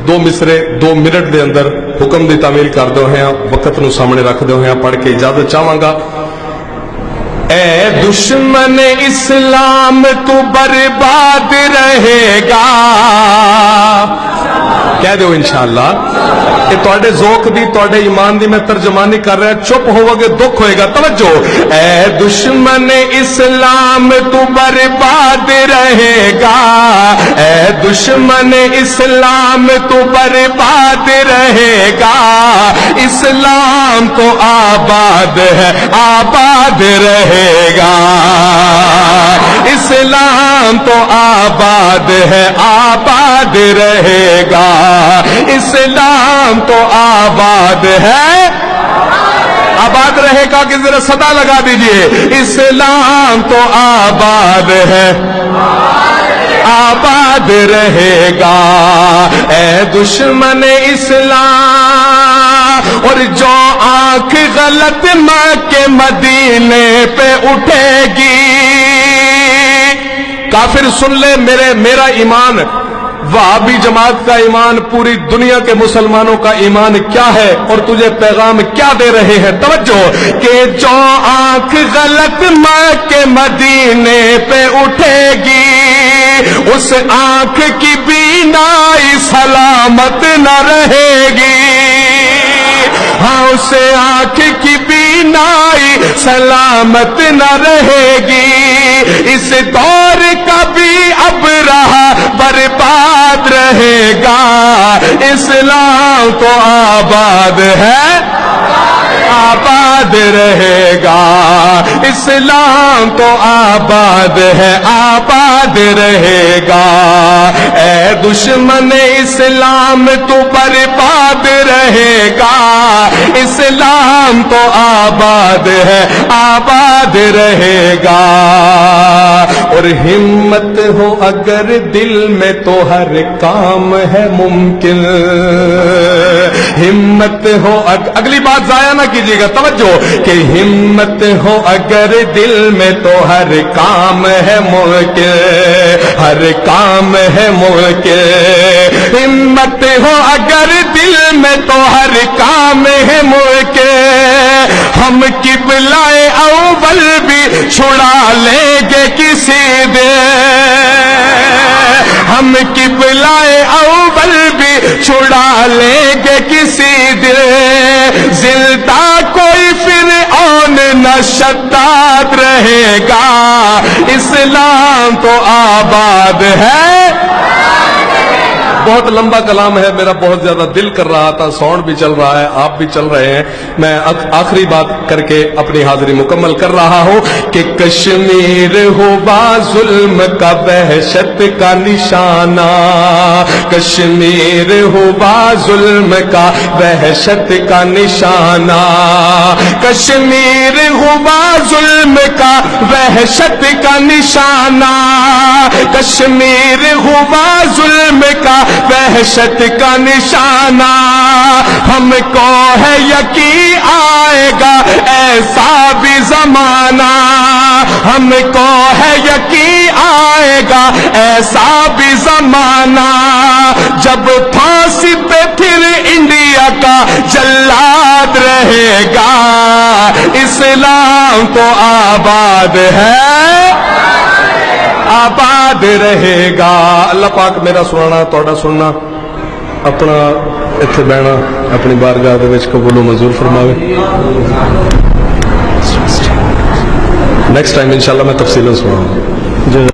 دو مصرے 2 minute دے اندر حکم دی تعمیل کردے ہوئے ہیں، وقت نو سامنے رکھدے ہوئے ہیں، پڑھ کے اجازت چاہواں گا۔ اے دشمن اسلام تو برباد رہے گا، کہہ دو انشاءاللہ۔ یہ تواڈے ذوق دی، تواڈے ایمان دی میں ترجمانی کر رہا، چپ ہوو گے دکھ ہوئے گا۔ توجہ، اے دشمن اسلام تو برباد رہے گا، اے دشمن اسلام تو برباد رہے گا، اسلام تو آباد ہے، آباد رہے گا، اسلام تو آباد ہے، آباد رہے گا، اسلام تو آباد ہے، آباد رہے گا کہ ذرا صدا لگا دیجئے، اسلام تو آباد ہے، آباد رہے گا، اے دشمن اسلام۔ اور جو آنکھ غلط مکہ مدینے پہ اٹھے گی، کافر سن لے میرا ایمان، وہابی جماعت کا ایمان، پوری دنیا کے مسلمانوں کا ایمان کیا ہے اور تجھے پیغام کیا دے رہے ہیں۔ توجہ، کہ جو آنکھ غلط مکہ مدینے پہ اٹھے گی، اس آنکھ کی بینائی سلامت نہ رہے گی، ہاں اس آنکھ کی بینائی سلامت نہ رہے گی، اس دور کا بھی اب رہا برباد رہے گا، اسلام تو آباد ہے، آباد رہے گا، اسلام تو آباد ہے، آباد رہے گا، اے دشمن اسلام تو برباد رہے گا، اسلام تو آباد ہے، آباد رہے گا۔ اور ہمت ہو اگر دل میں تو ہر کام ہے ممکن، ہمت ہو اگلی بات ضائع نہ کیجیے گا، توجہ، کہ ہمت ہو اگر دل میں تو ہر کام ہے ممکن، ہر کام ہے ممکن، ہمت ہو اگر دل میں تو ہر کام ہے ممکن، ہم قبلہ اول بھی چھڑا لیں گے کسی دن، ہم قبلہ اول بھی چھڑا لیں گے کسی دن، زندہ کوئی فرعون نہ شداد رہے گا، اسلام تو آباد ہے۔ بہت لمبا کلام ہے میرا، بہت زیادہ دل کر رہا تھا، ساؤنڈ بھی چل رہا ہے، آپ بھی چل رہے ہیں، میں آخری بات کر کے اپنی حاضری مکمل کر رہا ہوں کہ کشمیر ہو با ظلم کا وحشت کا نشانہ، کشمیر ہو با ظلم کا وحشت کا نشانہ، کشمیر ہو با ظلم کا وحشت کا نشانہ، کشمیر ہو با ظلم کا وحشت کا نشانہ، ہم کو ہے یقین آئے گا ایسا بھی زمانہ، ہم کو ہے یقین آئے گا ایسا بھی زمانہ، جب پھانسی پہ پھر انڈیا کا جلاد رہے گا، اسلام تو آباد ہے، آباد رہے گا۔ اللہ پاک میرا سننا توڑا سننا، اپنا اتھے بہنا اپنی بارگاہ دے وچ قبول و منظور فرماوے۔ نیکسٹ ٹائم انشاءاللہ میں تفصیل سناؤں گا۔